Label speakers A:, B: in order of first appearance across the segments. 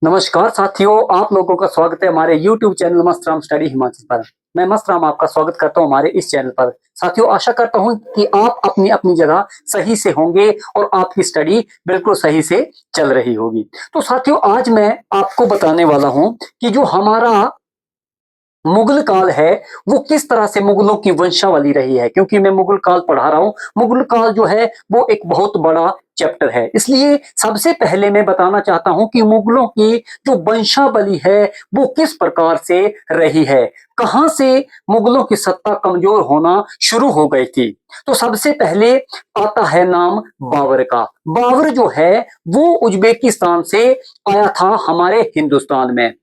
A: नमस्कार साथियों, आप लोगों का स्वागत है हमारे YouTube चैनल मस्त राम स्टडी हिमाचल पर। मैं मस्त राम आपका स्वागत करता हूं हमारे इस चैनल पर। साथियों, आशा करता हूं कि आप अपनी अपनी जगह सही से होंगे और आपकी स्टडी बिल्कुल सही से चल रही होगी। तो साथियों, आज मैं आपको बताने वाला हूं कि जो हमारा मुगल काल है वो किस तरह से मुगलों की वंशावली रही है। क्योंकि मैं मुगल काल पढ़ा रहा हूं, मुगल काल जो है वो एक बहुत बड़ा चैप्टर है। इसलिए सबसे पहले मैं बताना चाहता हूं कि मुगलों की जो वंशावली है वो किस प्रकार से रही है, कहां से मुगलों की सत्ता कमजोर होना शुरू हो गई थी। तो सबसे पहले आता है नाम बाबर का। बाबर जो है वो उज्बेकिस्तान से आया था हमारे हिंदुस्तान में,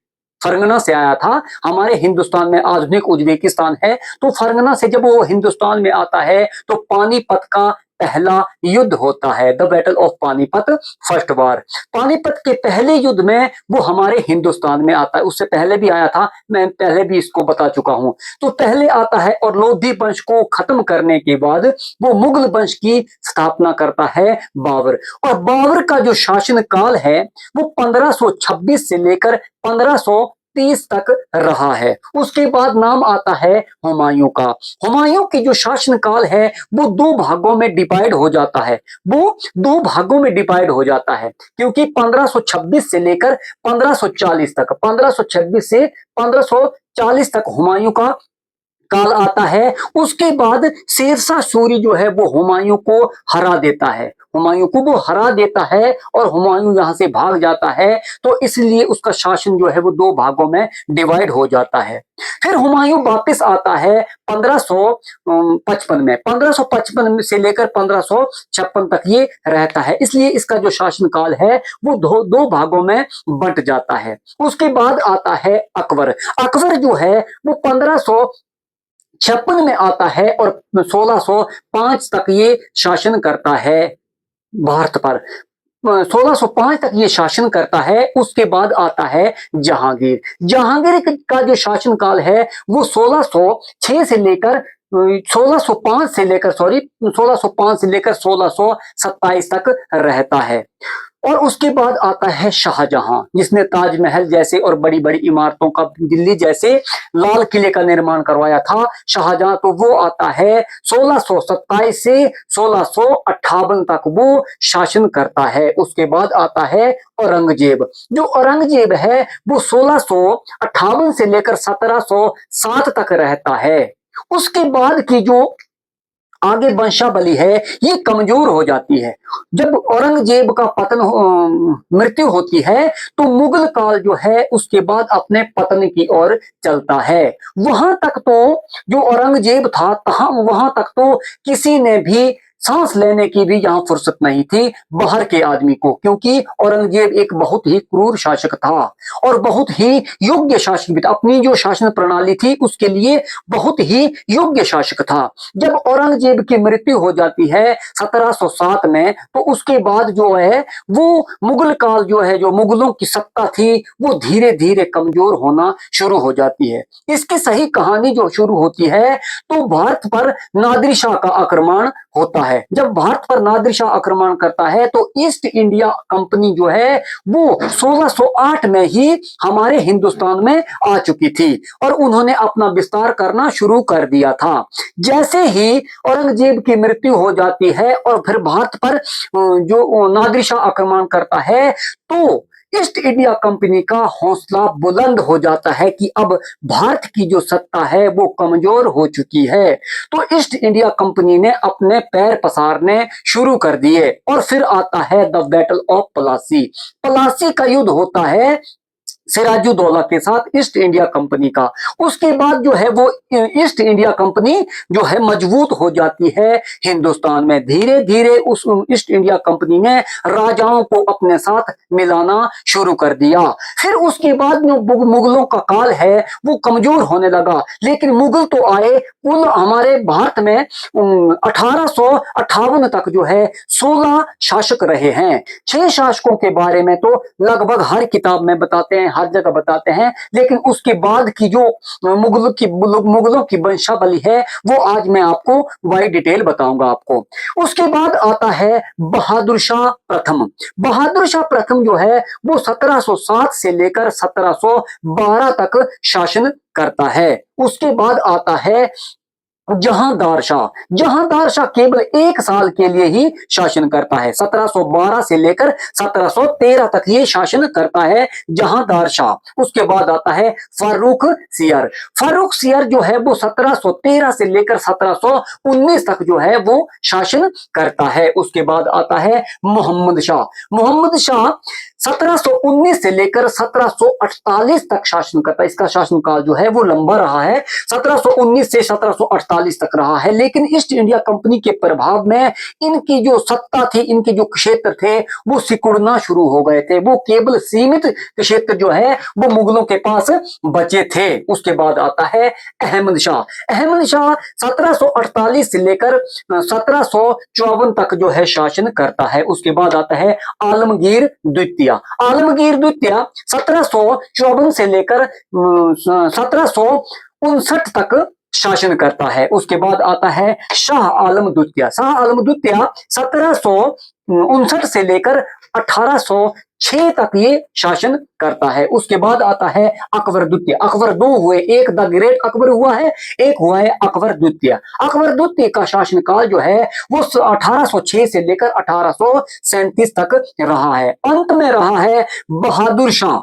A: फरगना से आया था। हमारे हिंदुस्तान में आधुनिक उज्बेकिस्तान है। तो फरगना से जब वो हिंदुस्तान में आता है तो पानीपत का पहला युद्ध होता है, the battle of Panipat, first वार। पानीपत के पहले युद्ध में वो हमारे हिंदुस्तान में आता है। उससे पहले भी आया था, मैं पहले भी इसको बता चुका हूं। तो पहले आता है और लोधी वंश को खत्म करने के बाद वो मुगल वंश की स्थापना करता है बाबर। और बाबर का जो शासन काल है वो 1526 से लेकर 1530 तक रहा है। उसके बाद नाम आता है हुमायूं का। हुमायूं की जो शासन काल है वो दो भागों में डिवाइड हो जाता है। वो दो भागों में डिवाइड हो जाता है क्योंकि 1526 से लेकर 1540 तक, 1526 से 1540 तक हुमायूं का काल आता है। उसके बाद शेरशाह सूरी जो है वो हुमायूं को हरा देता है, हुमायूं को वो हरा देता है और हुमायूं यहां से भाग जाता है। तो इसलिए उसका शासन जो है वो दो भागों में डिवाइड हो जाता है। फिर हुमायूं वापस आता है 1555 में, 1555 से लेकर 1556 तक ये रहता है। इसलिए इसका जो शासन काल है वो दो भागों में बंट जाता है। उसके बाद आता है अकबर। अकबर जो है वो 1556 में आता है और 1605 तक ये शासन करता है भारत पर। 1605 तक ये शासन करता है। उसके बाद आता है जहांगीर। जहांगीर का जो शासन काल है वो 1606 से लेकर 1605 से लेकर 1605 से लेकर 1627 तक रहता है। और उसके बाद आता है शाहजहां, जिसने ताजमहल जैसे और बड़ी बड़ी इमारतों का, दिल्ली जैसे लाल किले का निर्माण करवाया था शाहजहां। तो वो आता है 1627 से 1658 तक वो शासन करता है। उसके बाद आता है औरंगजेब। जो औरंगजेब है वो 1658 से लेकर 1707 तक रहता है। उसके बाद की जो आगे वंशावली है ये कमजोर हो जाती है। जब औरंगजेब का मृत्यु होती है तो मुगल काल जो है उसके बाद अपने पतन की ओर चलता है। वहां तक तो जो औरंगजेब था वहां तक तो किसी ने भी सांस लेने की भी यहाँ फुर्सत नहीं थी बाहर के आदमी को, क्योंकि औरंगजेब एक बहुत ही क्रूर शासक था और बहुत ही योग्य शासक भी था। अपनी जो शासन प्रणाली थी उसके लिए बहुत ही योग्य शासक था। जब औरंगजेब की मृत्यु हो जाती है 1707 में, तो उसके बाद जो है वो मुगल काल जो है, जो मुगलों की सत्ता थी वो धीरे धीरे कमजोर होना शुरू हो जाती है। इसकी सही कहानी जो शुरू होती है तो भारत पर नादिर शाह का आक्रमण होता है। जब भारत पर नादिर शाह आक्रमण करता है तो ईस्ट इंडिया कंपनी जो है वो 1608 में ही हमारे हिंदुस्तान में आ चुकी थी और उन्होंने अपना विस्तार करना शुरू कर दिया था। जैसे ही औरंगजेब की मृत्यु हो जाती है और फिर भारत पर जो नादिर शाह आक्रमण करता है तो ईस्ट इंडिया कंपनी का हौसला बुलंद हो जाता है कि अब भारत की जो सत्ता है वो कमजोर हो चुकी है। तो ईस्ट इंडिया कंपनी ने अपने पैर पसारने शुरू कर दिए और फिर आता है the battle of Plassey. Plassey का युद्ध होता है सिराजुद्दौला के साथ ईस्ट इंडिया कंपनी का। उसके बाद जो है वो ईस्ट इंडिया कंपनी जो है मजबूत हो जाती है हिंदुस्तान में। धीरे धीरे उस ईस्ट इंडिया कंपनी ने राजाओं को अपने साथ मिलाना शुरू कर दिया। फिर उसके बाद जो मुगलों का काल है वो कमजोर होने लगा। लेकिन मुगल तो आए, कुल हमारे भारत में 1858 तक जो है 16 शासक रहे हैं। 6 शासकों के बारे में तो लगभग हर किताब में बताते हैं, हर जगह बताते हैं, लेकिन उसके बाद की जो मुगलों की वंशावली है वो आज मैं आपको बाई डिटेल बताऊंगा आपको। उसके बाद आता है बहादुर शाह प्रथम। बहादुर शाह प्रथम जो है वो 1707 से लेकर 1712 तक शासन करता है। उसके बाद आता है जहांदार शाह। जहांदार शाह केवल 1 साल के लिए ही शासन करता है। 1712 से लेकर 1713 तक ये शासन करता है जहांदार शाह। उसके बाद आता है फारूक सियर। फारूक सियर जो है वो 1713 से लेकर 1719 तक जो है वो शासन करता है। उसके बाद आता है मोहम्मद शाह। मोहम्मद शाह 1719 से लेकर 1748 तक शासन करता है। इसका शासनकाल जो है वो लंबा रहा है, 1719 से 1748 तक रहा है। लेकिन ईस्ट इंडिया कंपनी के प्रभाव में इनकी जो सत्ता थी, इनके जो क्षेत्र थे वो सिकुड़ना शुरू हो गए थे। वो केवल सीमित क्षेत्र जो है वो मुगलों के पास बचे थे। उसके बाद आता है अहमद शाह। अहमद शाह 1748 से लेकर 1754 तक जो है शासन करता है। उसके बाद आता है आलमगीर द्वितीय। आलमगीर द्वितीय 1754 से लेकर 1759 तक शासन करता है। उसके बाद आता है शाह आलम द्वितीय। शाह आलम द्वितीय 1759 से लेकर 1806 तक ये शासन करता है। उसके बाद आता है अकबर द्वितीय। अकबर दो हुए, एक द ग्रेट अकबर हुआ है, एक हुआ है अकबर द्वितीय। अकबर द्वितीय का शासनकाल जो है वो 1806 से लेकर 1837 तक रहा है। अंत में रहा है बहादुर शाह।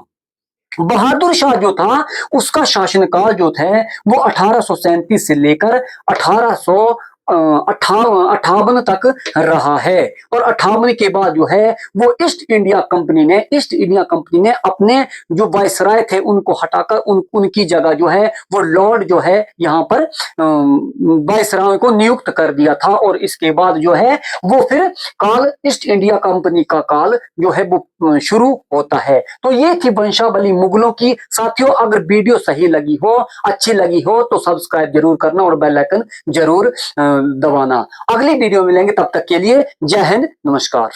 A: बहादुर शाह जो था उसका शासनकाल जो था वो 1837 से लेकर 1858 तक रहा है। और 58 के बाद जो है वो ईस्ट इंडिया कंपनी ने अपने जो वायसराय थे उनको हटाकर उनकी जगह जो है वो लॉर्ड जो है यहाँ पर वायसराय को नियुक्त कर दिया था। और इसके बाद जो है वो फिर काल ईस्ट इंडिया कंपनी का काल जो है वो शुरू होता है। तो ये थी वंशावली मुगलों की। साथियों, अगर वीडियो सही लगी हो, अच्छी लगी हो तो सब्सक्राइब जरूर करना और बेल आइकन जरूर दबाना। अगली वीडियो मिलेंगे, तब तक के लिए जय हिंद, नमस्कार।